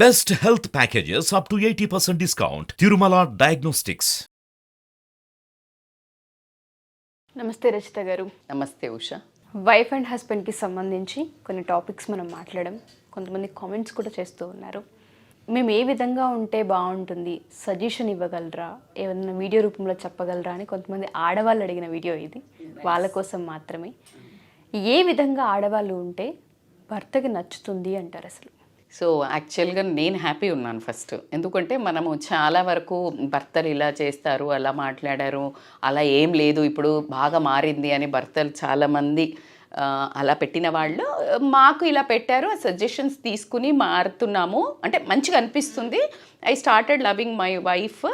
Best health packages up to 80% discount. Tirumala Diagnostics. నమస్తే రచిత గారు. నమస్తే ఉష. వైఫ్ అండ్ హస్బెండ్కి సంబంధించి కొన్ని టాపిక్స్ మనం మాట్లాడడం, కొంతమంది కామెంట్స్ కూడా చేస్తూ ఉన్నారు. మేము ఏ విధంగా ఉంటే బాగుంటుంది, సజెషన్ ఇవ్వగలరా, ఏదైనా వీడియో రూపంలో చెప్పగలరా అని కొంతమంది ఆడవాళ్ళు అడిగిన వీడియో ఇది. వాళ్ళ కోసం మాత్రమే. ఏ విధంగా ఆడవాళ్ళు ఉంటే భర్తకి నచ్చుతుంది అంటారు అసలు? సో యాక్చువల్గా నేను హ్యాపీ ఉన్నాను ఫస్ట్. ఎందుకంటే మనము చాలా వరకు భర్తలు ఇలా చేస్తారు, అలా మాట్లాడారు, అలా ఏం లేదు, ఇప్పుడు బాగా మారింది అని భర్తలు చాలామంది అలా పెట్టిన వాళ్ళు మాకు ఇలా పెట్టారు, సజెషన్స్ తీసుకుని మారుతున్నాము అంటే మంచిగా అనిపిస్తుంది. I started loving my wife.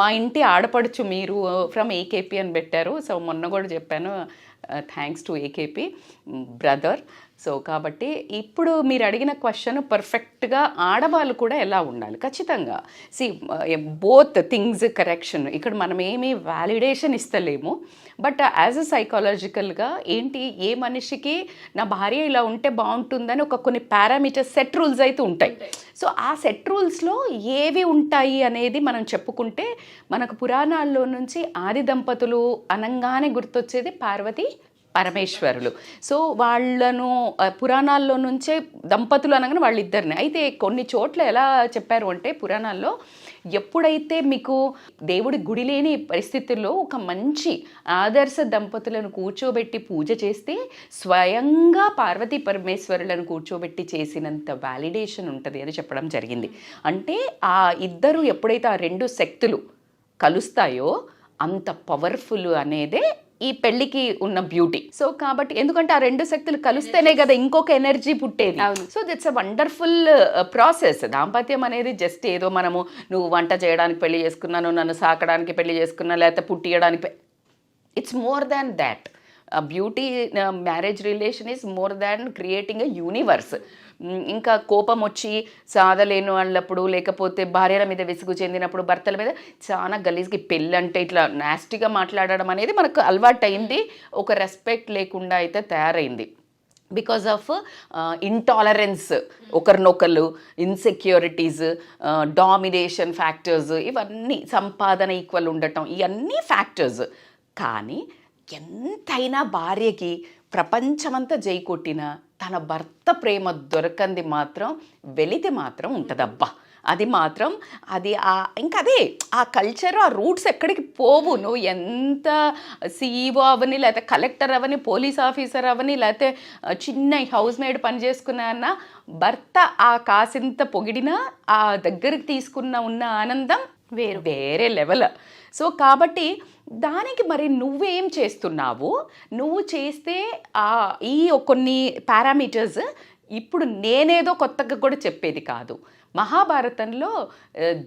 మా ఇంటి ఆడపడుచు మీరు ఫ్రమ్ ఏకేపీ అని పెట్టారు. సో మొన్న కూడా చెప్పాను, thanks to AKP brother. So కాబట్టి ఇప్పుడు మీరు అడిగిన క్వశ్చన్ పర్ఫెక్ట్గా ఆడవాళ్ళు కూడా ఎలా ఉండాలి, ఖచ్చితంగా సి బోత్ థింగ్స్ కరెక్షన్. ఇక్కడ మనం ఏమీ వ్యాలిడేషన్ ఇస్తలేము, బట్ యాజ్ అ సైకాలజికల్గా ఏంటి, ఏ మనిషికి నా భార్య ఇలా ఉంటే బాగుంటుందని ఒక కొన్ని పారామీటర్స్, సెట్ రూల్స్ అయితే ఉంటాయి. సో ఆ సెట్ రూల్స్లో ఏవి ఉంటాయి అనేది మనం చెప్పుకుంటే మనకు పురాణాల్లో నుంచి ఆది దంపతులు అనంగానే గుర్తొచ్చేది పార్వతి పరమేశ్వరులు. సో వాళ్ళను పురాణాల్లో నుంచే దంపతులు అనగానే వాళ్ళిద్దరిని. అయితే కొన్ని చోట్ల ఎలా చెప్పారు అంటే పురాణాల్లో, ఎప్పుడైతే మీకు దేవుడి గుడి లేని పరిస్థితుల్లో ఒక మంచి ఆదర్శ దంపతులను కూర్చోబెట్టి పూజ చేస్తే స్వయంగా పార్వతీ పరమేశ్వరులను కూర్చోబెట్టి చేసినంత వ్యాలిడేషన్ ఉంటుంది అని చెప్పడం జరిగింది. అంటే ఆ ఇద్దరు ఎప్పుడైతే ఆ రెండు శక్తులు కలుస్తాయో అంత పవర్ఫుల్ అనేదే ఈ పెళ్ళికి ఉన్న బ్యూటీ. సో కాబట్టి ఎందుకంటే ఆ రెండు శక్తులు కలిస్తేనే కదా ఇంకొక ఎనర్జీ పుట్టేది. So that's a wonderful process. దాంపత్యం అనేది జస్ట్ ఏదో మనము నువ్వు వంట చేయడానికి పెళ్లి చేసుకున్నాను, నన్ను సాకడానికి పెళ్లి చేసుకున్నా, లేకపోతే పుట్టియడానికి, it's more than that. Beauty marriage relation is more than creating a universe. ఇంకా కోపం వచ్చి సాధలేను అన్నప్పుడు, లేకపోతే భార్యల మీద విసుగు చెందినప్పుడు భర్తల మీద చాలా గలీజ్కి పెళ్ళి అంటే ఇట్లా నాస్టీగా మాట్లాడడం అనేది మనకు అలవాటైంది, ఒక రెస్పెక్ట్ లేకుండా అయితే తయారైంది. బికాజ్ ఆఫ్ ఇంటాలరెన్స్, ఒకరినొకరు, ఇన్సెక్యూరిటీస్, డామినేషన్ ఫ్యాక్టర్స్, ఇవన్నీ, సంపాదన ఈక్వల్ ఉండటం, ఇవన్నీ ఫ్యాక్టర్స్. కానీ ఎంతైనా భార్యకి ప్రపంచమంతా జై కొట్టినా తన భర్త ప్రేమ దొరకంది మాత్రం వెలితి మాత్రం ఉంటుందబ్బా. అది మాత్రం అది ఇంకా అదే ఆ కల్చర్, ఆ రూట్స్ ఎక్కడికి పోవు. నువ్వు ఎంత సీఈఓ అవని, లేకపోతే కలెక్టర్ అవని, పోలీస్ ఆఫీసర్ అవని, లేకపోతే చిన్న హౌస్ మేడ్ పని చేసుకున్నా భర్త ఆ కాసింత పొగిడినా ఆ దగ్గరికి తీసుకున్న ఉన్న ఆనందం వేరే లెవెల్. సో కాబట్టి దానికి మరి నువ్వేం చేస్తున్నావు, నువ్వు చేస్తే ఈ కొన్ని పారామీటర్స్ ఇప్పుడు నేనేదో కొత్తగా కూడా చెప్పేది కాదు. మహాభారతంలో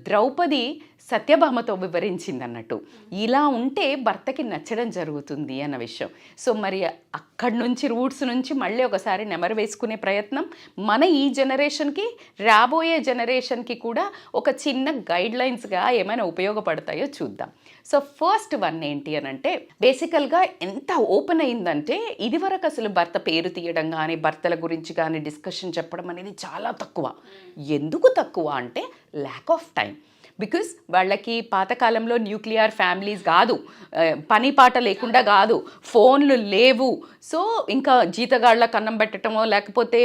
ద్రౌపది సత్యభామతో వివరించింది అన్నట్టు, ఇలా ఉంటే భర్తకి నచ్చడం జరుగుతుంది అన్న విషయం. సో మరి అక్కడి నుంచి రూట్స్ నుంచి మళ్ళీ ఒకసారి నెమరు వేసుకునే ప్రయత్నం మన ఈ జనరేషన్కి, రాబోయే జనరేషన్కి కూడా ఒక చిన్న గైడ్లైన్స్గా ఏమైనా ఉపయోగపడతాయో చూద్దాం. సో ఫస్ట్ వన్ ఏంటి అని అంటే, బేసికల్గా ఎంత ఓపెన్ అయిందంటే ఇదివరకు అసలు భర్త పేరు తీయడం కానీ, భర్తల గురించి కానీ డిస్కషన్ చెప్పడం అనేది చాలా తక్కువ. ఎందుకు తక్కువ అంటే ల్యాక్ ఆఫ్ టైం. బికాస్ వాళ్ళకి పాతకాలంలో న్యూక్లియర్ ఫ్యామిలీస్ కాదు, పని పాట లేకుండా కాదు, ఫోన్లు లేవు. సో ఇంకా జీతగాళ్ళకి అన్నం పెట్టడమో, లేకపోతే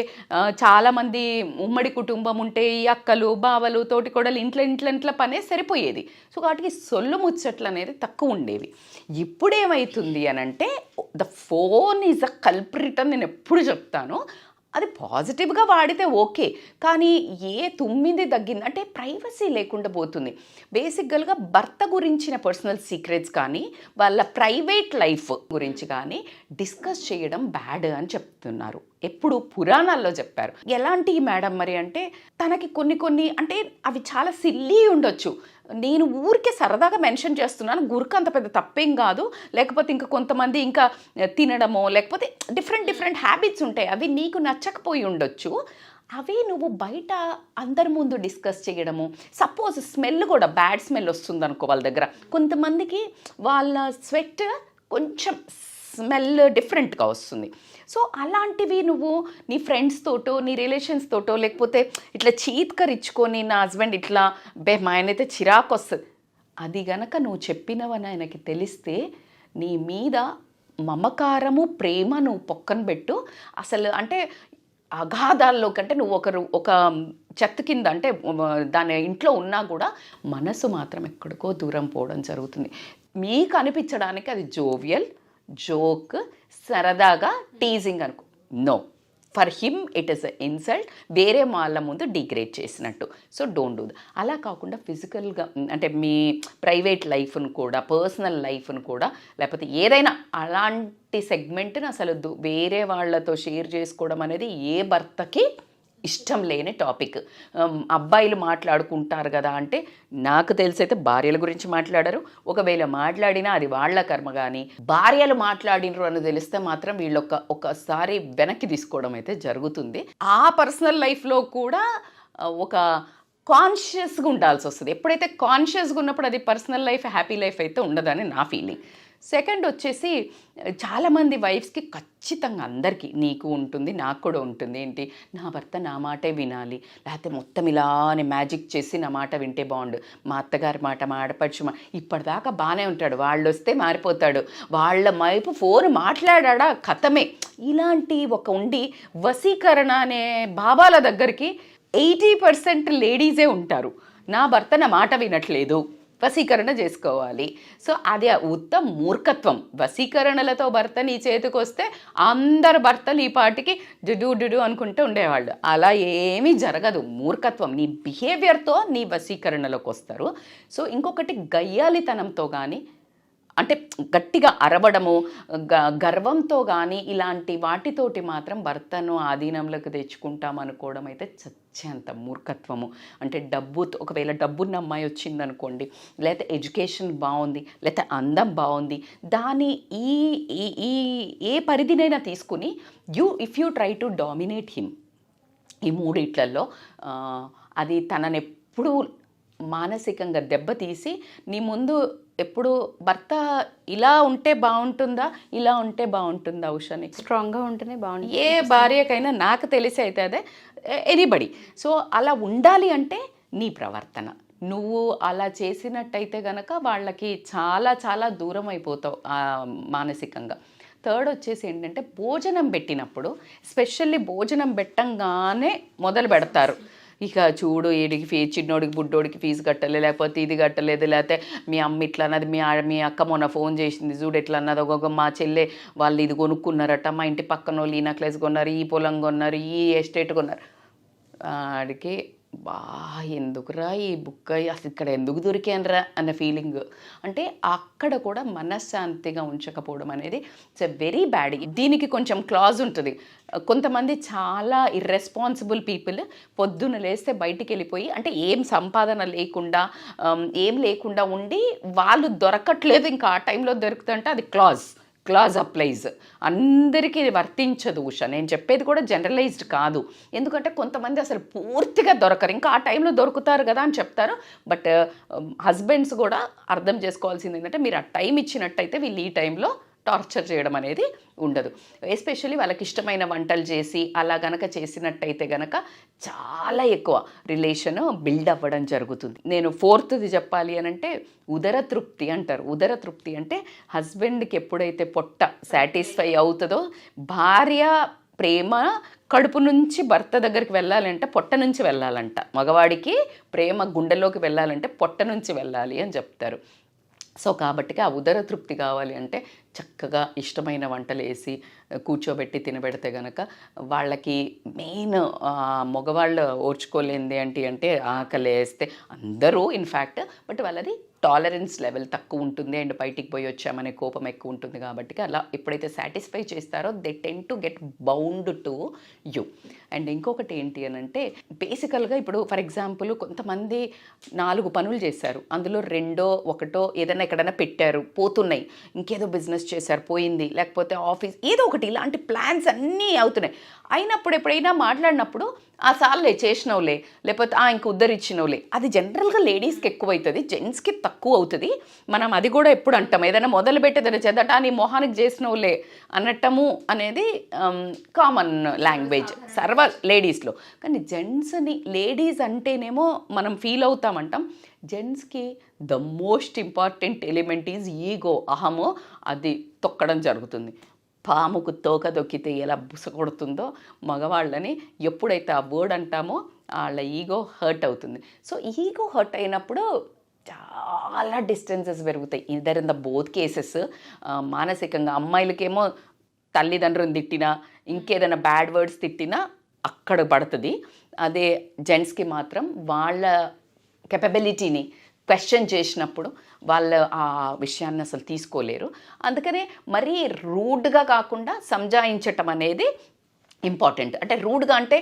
చాలామంది ఉమ్మడి కుటుంబం ఉంటే ఈ అక్కలు, బావలు, తోటికోడలు ఇంట్లో పనే సరిపోయేది. సో వాటికి సొల్లు ముచ్చట్లు అనేది తక్కువ ఉండేవి. ఇప్పుడేమవుతుంది అని అంటే the phone is a culprit అని నేను ఎప్పుడు చెప్తాను. అది పాజిటివ్గా వాడితే ఓకే, కానీ ఏ తుమ్మిది తగ్గింది అంటే ప్రైవసీ లేకుండా పోతుంది. బేసిక్గా భర్త గురించిన పర్సనల్ సీక్రెట్స్ కానీ, వాళ్ళ ప్రైవేట్ లైఫ్ గురించి కానీ డిస్కస్ చేయడం బ్యాడ్ అని చెప్తున్నారు. ఎప్పుడు పురాణాల్లో చెప్పారు. ఎలాంటివి మేడం మరి అంటే, తనకి కొన్ని అంటే అవి చాలా సిల్లీ ఉండొచ్చు, నేను ఊరికే సరదాగా మెన్షన్ చేస్తున్నాను, గురుకు అంత పెద్ద తప్పేం కాదు. లేకపోతే ఇంకా కొంతమంది ఇంకా తినడమో, లేకపోతే డిఫరెంట్ హ్యాబిట్స్ ఉంటాయి, అవి నీకు నచ్చకపోయి ఉండొచ్చు. అవి నువ్వు బయట అందరి ముందు డిస్కస్ చేయడము. సపోజ్ స్మెల్ కూడా బ్యాడ్ స్మెల్ వస్తుంది అనుకో వాళ్ళ దగ్గర, కొంతమందికి వాళ్ళ స్వెట్ కొంచెం స్మెల్ డిఫరెంట్గా వస్తుంది. సో అలాంటివి నువ్వు నీ ఫ్రెండ్స్ తోటో నీ రిలేషన్స్ తోటో లేకపోతే ఇట్లా చీత్కరిచ్చుకొని నా హస్బెండ్ ఇట్లా మా ఆయన అయితే చిరాకు వస్తుంది, అది గనక నువ్వు చెప్పినవని ఆయనకి తెలిస్తే నీ మీద మమకారము ప్రేమ నువ్వు పొక్కన పెట్టు. అసలు అంటే అగాధాల్లో కంటే నువ్వు ఒక చెత్త కింద అంటే దాని ఇంట్లో ఉన్నా కూడా మనసు మాత్రం ఎక్కడికో దూరం పోవడం జరుగుతుంది. మీకు అనిపించడానికి అది జోవియల్, జోక్, సరదాగా టీజింగ్ అనుకో. No, for him it is a insult, వేరే వాళ్ళ ముందు డిగ్రేడ్ చేసినట్టు. So don't do that. అలా కాకుండా ఫిజికల్గా అంటే మీ ప్రైవేట్ లైఫ్ను కూడా, పర్సనల్ లైఫ్ను కూడా, లేకపోతే ఏదైనా అలాంటి సెగ్మెంట్ని అసలు వేరే వాళ్ళతో షేర్ చేసుకోవడం అనేది ఏ భర్తకి ఇష్టం లేని టాపిక్. అబ్బాయిలు మాట్లాడుకుంటారు కదా అంటే నాకు తెలిసైతే భార్యల గురించి మాట్లాడరు. ఒకవేళ మాట్లాడినా అది వాళ్ళ కర్మ. కానీ భార్యలు మాట్లాడినరు అని తెలిస్తే మాత్రం వీళ్ళు ఒకసారి వెనక్కి తీసుకోవడం అయితే జరుగుతుంది. ఆ పర్సనల్ లైఫ్లో కూడా ఒక కాన్షియస్గా ఉండాల్సి వస్తుంది. ఎప్పుడైతే కాన్షియస్గా ఉన్నప్పుడు అది పర్సనల్ లైఫ్, హ్యాపీ లైఫ్ అయితే ఉండదని నా ఫీలింగ్. సెకండ్ వచ్చేసి చాలామంది వైఫ్స్కి ఖచ్చితంగా అందరికీ, నీకు ఉంటుంది, నాకు కూడా ఉంటుంది, ఏంటి నా భర్త నా మాటే వినాలి, లేకపోతే మొత్తం ఇలానే మ్యాజిక్ చేసి నా మాట వింటే బాగుండు, మా అత్తగారి మాట, మా ఆడపడుచు ఇప్పటిదాకా బాగానే ఉంటాడు, వాళ్ళు వస్తే మారిపోతాడు, వాళ్ళ వైపు ఫోన్ మాట్లాడా కథమే, ఇలాంటి ఒక ఉండి వశీకరణ అనే భావాల దగ్గరికి 80% లేడీసే ఉంటారు. నా భర్త నా మాట వినట్లేదు, వశీకరణ చేసుకోవాలి. సో అది ఉత్తమ మూర్ఖత్వం. వశీకరణలతో భర్త నీ చేతికి వస్తే అందరు భర్తలు ఈ పాటికి డుడు అనుకుంటూ ఉండేవాళ్ళు. అలా ఏమీ జరగదు, మూర్ఖత్వం. నీ బిహేవియర్తో నీ వశీకరణలోకి వస్తారు. సో ఇంకొకటి గయ్యాలితనంతో కానీ, అంటే గట్టిగా అరవడము, గర్వంతో కానీ ఇలాంటి వాటితోటి మాత్రం భర్తను ఆధీనంలోకి తెచ్చుకుంటాం అనుకోవడం అయితే చచ్చేంత మూర్ఖత్వము. అంటే డబ్బుతో, ఒకవేళ డబ్బున్న అమ్మాయి వచ్చిందనుకోండి, లేకపోతే ఎడ్యుకేషన్ బాగుంది, లేకపోతే అందం బాగుంది, దాని ఏ పరిధినైనా తీసుకుని if you try to dominate him, ఈ మూడిట్లలో అది తనని ఎప్పుడూ మానసికంగా దెబ్బతీసి నీ ముందు ఎప్పుడు భర్త ఇలా ఉంటే బాగుంటుందా, ఇలా ఉంటే బాగుంటుందా, ఉషాని స్ట్రాంగ్గా ఉంటేనే బాగుంటుంది. ఏ భార్యకైనా నాకు తెలిసి అయితే అదే ఎనీబడి. సో అలా ఉండాలి అంటే నీ ప్రవర్తన, నువ్వు అలా చేసినట్టయితే గనక వాళ్ళకి చాలా చాలా దూరం అయిపోతావు మానసికంగా. థర్డ్ వచ్చేసి ఏంటంటే భోజనం పెట్టినప్పుడు, ఎస్పెషల్లీ భోజనం పెట్టంగానే మొదలు పెడతారు, ఇక చూడు వీడికి చిన్నోడికి బుడ్డోడికి ఫీజు కట్టలేదు, లేకపోతే ఇది కట్టలేదు, లేకపోతే మీ అమ్మ ఇట్లా అన్నది, మీ అక్క మొన్న ఫోన్ చేసింది చూడు ఎట్లా అన్నది, ఒక్కొక్క మా చెల్లె వాళ్ళు ఇది కొనుక్కున్నారట, మా ఇంటి పక్కన వాళ్ళు ఈ నెక్లెస్ కొన్నారు, ఈ పొలం కొన్నారు, ఈ ఎస్టేట్ కొన్నారు. ఆడికి ఎందుకురా ఈ బుక్, అసలు ఇక్కడ ఎందుకు దొరికానరా అన్న ఫీలింగ్. అంటే అక్కడ కూడా మనశ్శాంతిగా ఉంచకపోవడం అనేది ఇట్స్ ఎ వెరీ బ్యాడ్. దీనికి కొంచెం క్లాజ్ ఉంటుంది. కొంతమంది చాలా ఇర్రెస్పాన్సిబుల్ పీపుల్ పొద్దున్న లేస్తే బయటికి వెళ్ళిపోయి, అంటే ఏం సంపాదన లేకుండా ఏం లేకుండా ఉండి వాళ్ళు దొరకట్లేదు, ఇంకా ఆ టైంలో దొరుకుతుంటే అది క్లాజ్ అప్లైజ్. అందరికీ వర్తించదు ఉషా. నేను చెప్పేది కూడా జనరలైజ్డ్ కాదు, ఎందుకంటే కొంతమంది అసలు పూర్తిగా దొరకరు, ఇంకా ఆ టైంలో దొరుకుతారు కదా అని చెప్తారు. బట్ హస్బెండ్స్ కూడా అర్థం చేసుకోవాల్సింది ఏంటంటే, మీరు ఆ టైం ఇచ్చినట్టయితే వీళ్ళు ఈ టైంలో టార్చర్ చేయడం అనేది ఉండదు. ఎస్పెషల్లీ వాళ్ళకి ఇష్టమైన వంటలు చేసి అలా గనక చేసినట్టయితే గనక చాలా ఎక్కువ రిలేషన్ బిల్డ్ అవ్వడం జరుగుతుంది. నేను ఫోర్త్ది చెప్పాలి అని అంటే ఉదర తృప్తి అంటారు. ఉదర తృప్తి అంటే హస్బెండ్కి ఎప్పుడైతే పొట్ట సాటిస్ఫై అవుతుందో, భార్య ప్రేమ కడుపు నుంచి భర్త దగ్గరికి వెళ్ళాలంటే పొట్ట నుంచి వెళ్ళాలంట. మగవాడికి ప్రేమ గుండెలోకి వెళ్ళాలంటే పొట్ట నుంచి వెళ్ళాలి అని చెప్తారు. సో కాబట్టి ఆ ఉదర తృప్తి కావాలి అంటే చక్కగా ఇష్టమైన వంటలు వేసి కూర్చోబెట్టి తినబెడితే కనుక వాళ్ళకి మెయిన్ మగవాళ్ళు ఓర్చుకోలేంది అంటే ఆకలి వేస్తే అందరూ ఇన్ఫ్యాక్ట్, బట్ వాళ్ళది టాలరెన్స్ లెవెల్ తక్కువ ఉంటుంది అండ్ బయటికి పోయి వచ్చామనే కోపం ఎక్కువ ఉంటుంది. కాబట్టి అలా ఎప్పుడైతే సాటిస్ఫై చేస్తారో they ten to get bound to you. And ఇంకొకటి ఏంటి అని అంటే, బేసికల్గా ఇప్పుడు ఫర్ ఎగ్జాంపుల్ కొంతమంది 4 పనులు చేశారు, అందులో 2 1 ఏదైనా ఎక్కడైనా పెట్టారు, పోతున్నాయి, ఇంకేదో బిజినెస్ చేశారు పోయింది, లేకపోతే ఆఫీస్ ఏదో ఒకటి, ఇలాంటి ప్లాన్స్ అన్నీ అవుతున్నాయి. అయినప్పుడు ఎప్పుడైనా మాట్లాడినప్పుడు ఆ సార్లే చేసినవులే, లేకపోతే ఇంక ఉద్ధరించినవులే. అది జనరల్గా లేడీస్కి ఎక్కువ అవుతుంది, జెంట్స్కి తక్కువ అవుతుంది. మనం అది కూడా ఎప్పుడు అంటాం, ఏదైనా మొదలు పెట్టేదని చేద్దాట నీ మొహానికి చేసినవులే అనటము అనేది కామన్ లాంగ్వేజ్ సర్వ లేడీస్లో. కానీ జెంట్స్ని లేడీస్ అంటేనేమో మనం ఫీల్ అవుతామంటాం. జెంట్స్కి the most important element is ego, అహము. అది తొక్కడం జరుగుతుంది. పాముకు తోక దొక్కితే ఎలా బుస కొడుతుందో మగవాళ్ళని ఎప్పుడైతే ఆ వర్డ్ అంటామో వాళ్ళ ఈగో హర్ట్ అవుతుంది. సో ఈగో హర్ట్ అయినప్పుడు చాలా డిస్టెన్సెస్ పెరుగుతాయి. Either in the both cases. మానసికంగా అమ్మాయిలకేమో తల్లిదండ్రులను తిట్టినా, ఇంకేదైనా బ్యాడ్ వర్డ్స్ తిట్టినా అక్కడ పడుతుంది. అదే జెంట్స్కి మాత్రం వాళ్ళ కెపబిలిటీని క్వశ్చన్ చేసినప్పుడు వాళ్ళు ఆ విషయాన్ని అసలు తీసుకోలేరు. అందుకనే మరీ రూడ్గా కాకుండా సంజాయించటం అనేది ఇంపార్టెంట్. అంటే రూడ్గా అంటే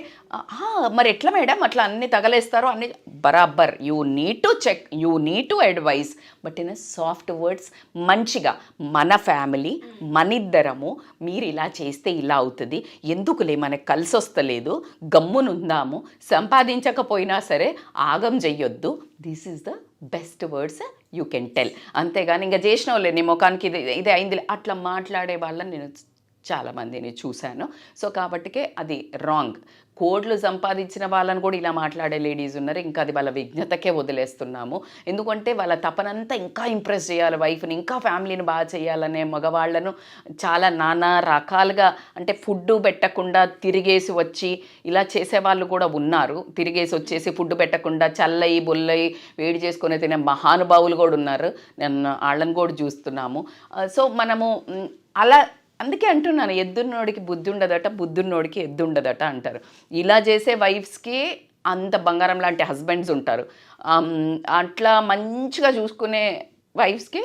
మరి ఎట్లా మేడం అట్లా అన్నీ తగలేస్తారో అన్ని బరాబర్. You need to check, you need to advise, but in soft words. మంచిగా మన ఫ్యామిలీ మనిద్దరము, మీరు ఇలా చేస్తే ఇలా అవుతుంది, ఎందుకులే మనకు కలిసి వస్తలేదు, గమ్మునుందాము, సంపాదించకపోయినా సరే ఆగం చెయ్యొద్దు. This is the best words you can tell. అంతేగాని ఇంకా చేసిన వాళ్ళే నీ ముఖానికి ఇదే అయింది అట్లా మాట్లాడే వాళ్ళని నేను చాలామందిని చూశాను. సో కాబట్టికే అది రాంగ్. కోడ్లు సంపాదించిన వాళ్ళని కూడా ఇలా మాట్లాడే లేడీస్ ఉన్నారు. ఇంకా అది వాళ్ళ విజ్ఞతకే వదిలేస్తున్నాము. ఎందుకంటే వాళ్ళ తపనంతా ఇంకా ఇంప్రెస్ చేయాలి వైఫ్ని, ఇంకా ఫ్యామిలీని బాగా చేయాలనే మగవాళ్ళను చాలా నానా రకాలుగా, అంటే ఫుడ్ పెట్టకుండా తిరిగేసి వచ్చి ఇలా చేసేవాళ్ళు కూడా ఉన్నారు. తిరిగేసి వచ్చేసి ఫుడ్ పెట్టకుండా చల్లయి బొల్లయి వేడి చేసుకుని తినే మహానుభావులు కూడా ఉన్నారు. నేను వాళ్ళని కూడా చూస్తున్నాము. సో మనము అలా అందుకే అంటున్నాను, ఎద్దున్నోడికి బుద్ధి ఉండదట, బుద్ధున్నోడికి ఎద్దు ఉండదట అంటారు. ఇలా చేసే వైఫ్స్కి అంత బంగారం లాంటి హస్బెండ్స్ ఉంటారు. అట్లా మంచిగా చూసుకునే వైఫ్స్కి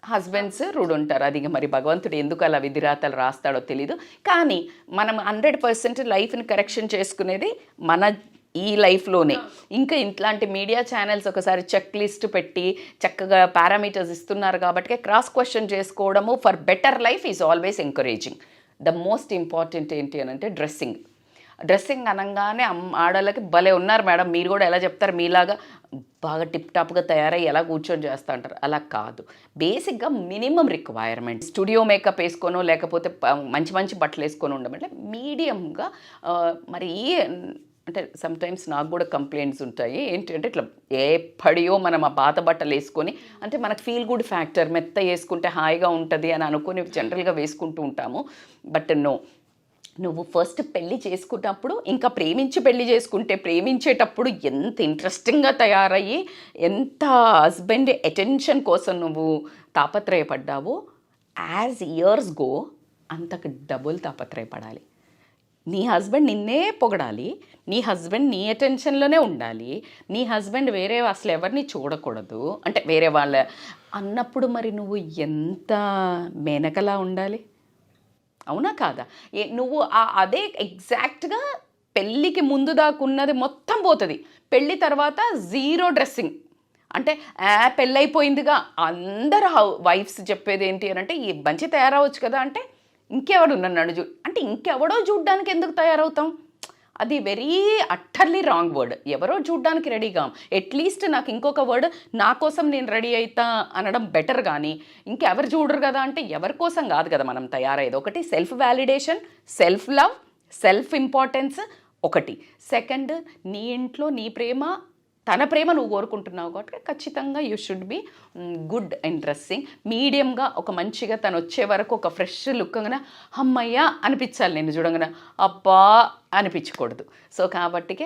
హస్బెండ్స్ రూడ్ ఉంటారు. అది మరి భగవంతుడు ఎందుకు అలా విధిరాతలు రాస్తాడో తెలీదు. కానీ మనం 100% లైఫ్ని కరెక్షన్ చేసుకునేది మన ఈ లైఫ్లోనే. ఇంకా ఇట్లాంటి మీడియా ఛానల్స్ ఒకసారి చెక్ లిస్ట్ పెట్టి చక్కగా పారామీటర్స్ ఇస్తున్నారు కాబట్టి క్రాస్ క్వశ్చన్ చేసుకోవడము for better life is always encouraging. The most important ఏంటి అని అంటే డ్రెస్సింగ్ అనగానే ఆడవాళ్ళకి భలే ఉన్నారు మేడం, మీరు కూడా ఎలా చెప్తారు, మీలాగా బాగా టిప్ టాప్గా తయారై ఎలా కూర్చొని చేస్తూ అంటారు. అలా కాదు. బేసిక్గా మినిమం రిక్వైర్మెంట్. స్టూడియో మేకప్ వేసుకోనో లేకపోతే మంచి మంచి బట్టలు వేసుకొని ఉండమంటే మీడియంగా. మరి అంటే సమ్టైమ్స్ నాకు కూడా కంప్లైంట్స్ ఉంటాయి. ఏంటి అంటే ఇట్లా ఎప్పటియో మనం ఆ పాత బట్టలు వేసుకొని, అంటే మనకు ఫీల్ గుడ్ ఫ్యాక్టర్, మెత్త వేసుకుంటే హాయిగా ఉంటుంది అని అనుకుని జనరల్గా వేసుకుంటూ ఉంటాము. బట్ నో, నువ్వు ఫస్ట్ పెళ్ళి చేసుకున్నప్పుడు, ఇంకా ప్రేమించి పెళ్ళి చేసుకుంటే ప్రేమించేటప్పుడు ఎంత ఇంట్రెస్టింగ్గా తయారయ్యి ఎంత హస్బెండ్ అటెన్షన్ కోసం నువ్వు తాపత్రయపడ్డావో, యాజ్ ఇయర్స్ గో అంతకు డబుల్ తాపత్రయపడాలి. నీ హస్బెండ్ నిన్నే పొగడాలి, నీ హస్బెండ్ నీ అటెన్షన్లోనే ఉండాలి, నీ హస్బెండ్ వేరే అసలు ఎవరిని చూడకూడదు, అంటే వేరే వాళ్ళ అన్నప్పుడు మరి నువ్వు ఎంత మేనకలా ఉండాలి, అవునా కాదా? నువ్వు అదే ఎగ్జాక్ట్గా పెళ్ళికి ముందు దాకున్నది మొత్తం పోతుంది. పెళ్ళి తర్వాత జీరో డ్రెస్సింగ్. అంటే పెళ్ళైపోయిందిగా అందరు వైఫ్స్ చెప్పేది ఏంటి అని అంటే ఈ మంచి తయారవచ్చు కదా, అంటే ఇంకెవడు నన్ను అంటే ఇంకెవడో చూడ్డానికి ఎందుకు తయారవుతాం? అది వెరీ అట్టర్లీ రాంగ్ వర్డ్. ఎవరో చూడ్డానికి రెడీగా, అట్లీస్ట్ నాకు ఇంకొక వర్డ్ నా కోసం నేను రెడీ అవుతా అనడం బెటర్. కానీ ఇంకెవరు చూడరు కదా అంటే ఎవరి కోసం కాదు కదా మనం తయారయ్యేది. ఒకటి self validation, self love, self importance ఒకటి. సెకండ్, నీ ఇంట్లో నీ ప్రేమ, తన ప్రేమ నువ్వు కోరుకుంటున్నావు కాబట్టి ఖచ్చితంగా you should be good in dressing. మీడియంగా ఒక మంచిగా తను వచ్చే వరకు ఒక ఫ్రెష్ లుక్గా అమ్మయ్య అనిపించాలి. నేను చూడగానే అబ్బా అనిపించకూడదు. సో కాబట్టికే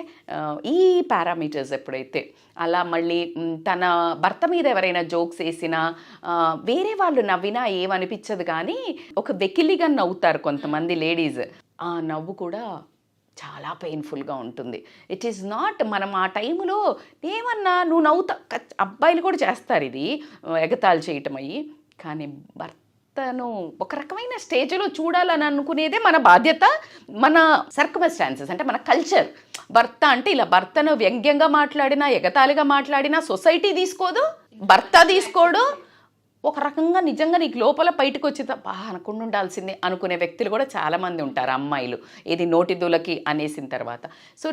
ఈ పారామీటర్స్ ఎప్పుడైతే అలా మళ్ళీ తన భర్త మీద ఎవరైనా జోక్స్ వేసినా వేరే వాళ్ళు నవ్వినా ఏమనిపించదు. కానీ ఒక వెకిలిగా నవ్వుతారు కొంతమంది లేడీస్. ఆ నవ్వు కూడా చాలా పెయిన్ఫుల్గా ఉంటుంది. ఇట్ ఈస్ నాట్, మనం ఆ టైంలో ఏమన్నా నువ్వు నవ్వుతా, అబ్బాయిలు కూడా చేస్తారు ఇది, ఎగతాళి చేయటం అయ్యి. కానీ భర్తను ఒక రకమైన స్టేజ్లో చూడాలని అనుకునేదే మన బాధ్యత, మన సర్కమ్స్టాన్సెస్, అంటే మన కల్చర్. భర్త అంటే ఇలా భర్తను వ్యంగ్యంగా మాట్లాడినా, ఎగతాళిగా మాట్లాడినా సొసైటీ తీసుకోదు, భర్త తీసుకోడు, ఒక రకంగా నిజంగా నీకు లోపల బయటకు వచ్చి అనుకుండా ఉండాల్సిందే అనుకునే వ్యక్తులు కూడా చాలామంది ఉంటారు, అమ్మాయిలు, ఇది నోటి దూలకి అనేసిన తర్వాత. సో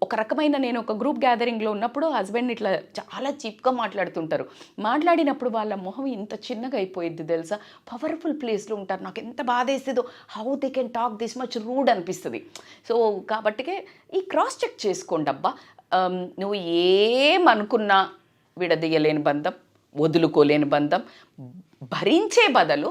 ఒక రకమైన నేను ఒక గ్రూప్ గ్యాదరింగ్లో ఉన్నప్పుడు హస్బెండ్ ఇట్లా చాలా చీప్గా మాట్లాడుతుంటారు. మాట్లాడినప్పుడు వాళ్ళ మొహం ఇంత చిన్నగా అయిపోయింది తెలుసా, పవర్ఫుల్ ప్లేస్లో ఉంటారు. నాకు ఎంత బాధ వేస్తుందో, how they can talk this much rude అనిపిస్తుంది. సో కాబట్టికే ఈ క్రాస్ చెక్ చేసుకోండి అబ్బా. నువ్వు ఏమనుకున్నా విడదీయలేని బంధం, వదులుకోలేని బంధం, భరించే బదులు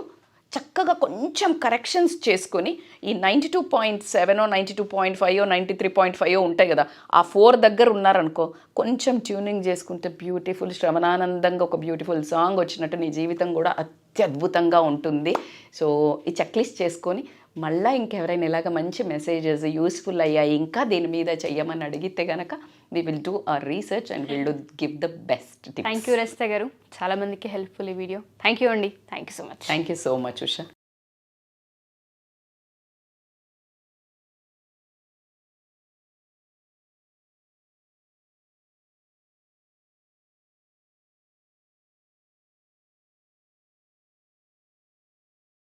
చక్కగా కొంచెం కరెక్షన్స్ చేసుకొని ఈ 92.7 92.5 93.5 ఉంటాయి కదా, ఆ 4 దగ్గర ఉన్నారనుకో, కొంచెం ట్యూనింగ్ చేసుకుంటే బ్యూటిఫుల్ శ్రవణానందంగా ఒక బ్యూటిఫుల్ సాంగ్ వచ్చినట్టు నీ జీవితం కూడా అత్యద్భుతంగా ఉంటుంది. సో ఈ చెక్ లిస్ట్ చేసుకొని మళ్ళీ ఇంకెవరైనా ఇలాగ మంచి మెసేజెస్ యూస్ఫుల్ అయ్యాయి ఇంకా దీని మీద చెయ్యమని అడిగితే కనుక we will do our research and we'll give the best tips. Thank you Rajitha గారు, చాలా మందికి హెల్ప్ఫుల్ ఈ వీడియో. థ్యాంక్ యూ అండి, thank you so much. Thank you so much, Usha.